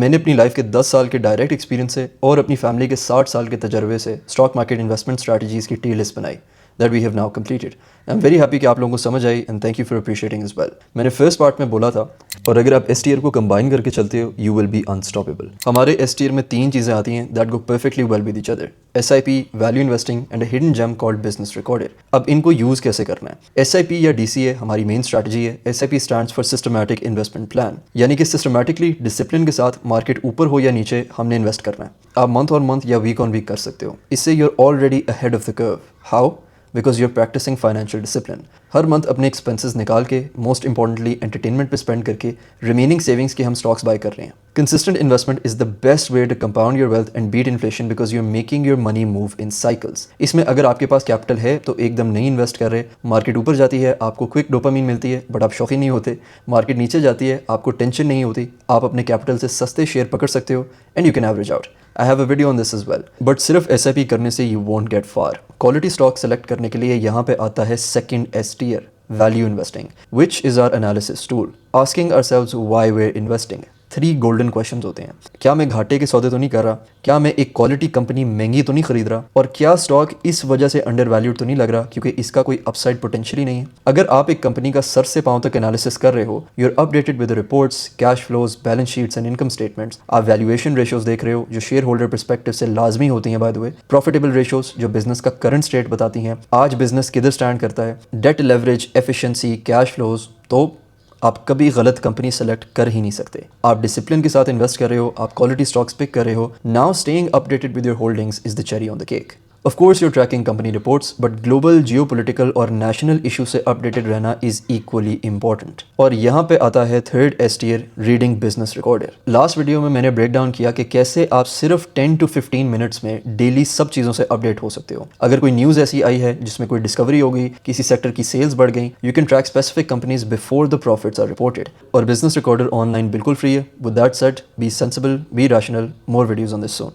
मैंने अपनी लाइफ के 10 साल के डायरेक्ट एक्सपीरियंस से और अपनी फैमिली के 60 साल के तजर्बे से स्टॉक मार्केट इन्वेस्टमेंट स्ट्रैटेजीज़ की टी लिस्ट बनाई that we have now completed. I am very happy कि आप लोगों को समझ आई and thank you for appreciating as well. मैंने फर्स्ट पार्ट में बोला था, और अगर आप एस टीयर को कंबाइन करके चलते हो यू विल बी अनस्टॉपेबल। हमारे एस टीयर में 3 चीज़ें आती हैं that go perfectly well with each other: SIP, value investing and a hidden gem called Business Recorder. अब इनको यूज़ कैसे करना है? SIP या DCA हमारी मेन स्ट्रैटेजी है। SIP stands for systematic investment plan, यानी कि सिस्टमैटिकली डिसिप्लिन के साथ मार्केट ऊपर हो या नीचे हमने इन्वेस्ट करना है। आप मंथ ऑन मंथ या वीक ऑन वीक कर सकते हो। इससे you're already ahead of the curve. How? Because you're practising financial discipline. हर मंथ अपने एक्सपेंसेस निकाल के, मोस्ट इंपॉर्टेंटली एंटरटेनमेंट पे स्पेंड करके, रिमेनिंग सेविंग्स के हम स्टॉक्स बाय कर रहे हैं। Consistent investment is the best way to compound your wealth and beat inflation because you are making your money move in cycles. इसमें अगर आपके पास कैपिटल है तो एकदम नहीं इन्वेस्ट कर रहे, मार्केट ऊपर जाती है आपको क्विक डोपामीन मिलती है बट आप शौकीन नहीं होते, मार्केट नीचे जाती है आपको टेंशन नहीं होती, आप अपने कैपिटल से सस्ते शेयर पकड़ सकते हो and you can average out. I have a video on this is well. But सिर्फ SIP करने से you won't get far. Quality stock select करने के लिए यहाँ पे आता है second S tier, value investing, which is our analysis tool, asking ourselves why we're investing। 3 golden questions होते हैं। क्या मैं घाटे के सौदे तो नहीं कर रहा? क्या मैं एक क्वालिटी कंपनी महंगी तो नहीं खरीद रहा? और क्या स्टॉक इस वजह से अंडर वैल्यूड तो नहीं लग रहा क्योंकि इसका कोई अपसाइड पोटेंशियल ही नहीं है? अगर आप एक कंपनी का सर से पांव तक एनालिसिस कर रहे हो, you are updated with reports, cash flows, balance sheets and income statements, आप वैल्यूएशन रेशियोज देख रहे हो जो शेयर होल्डर परस्पेक्टिव से लाजमी होती हैं by the way, profitable ratios जो बिजनेस का करंट स्टेट बताती हैं, आज बिजनेस किधर स्टैंड करता है, debt leverage, efficiency, cash flows, तो आप कभी गलत कंपनी सेलेक्ट कर ही नहीं सकते। आप डिसिप्लिन के साथ इन्वेस्ट कर रहे हो, आप क्वालिटी स्टॉक्स पिक कर रहे हो। Now staying updated with your holdings is the cherry on the cake. Of course you're tracking company reports, but global geopolitical और नेशनल इशू से अपडेटेड रहना इज इक्वली इंपॉर्टेंट। और यहाँ पे आता है third S tier, reading Business Recorder. Last video में मैंने ब्रेक डाउन किया कि कैसे आप सिर्फ 10 to 15 मिनट्स में डेली सब चीज़ों से अपडेट हो सकते हो। अगर कोई न्यूज़ ऐसी आई है जिसमें कोई डिस्कवरी हो गई, किसी सेक्टर की सेल्स बढ़ गई, you can track specific companies before the profits are reported. और बिजनेस रिकॉर्डर ऑनलाइन बिल्कुल फ्री है। With that said, be sensible, be rational. More videos on this soon.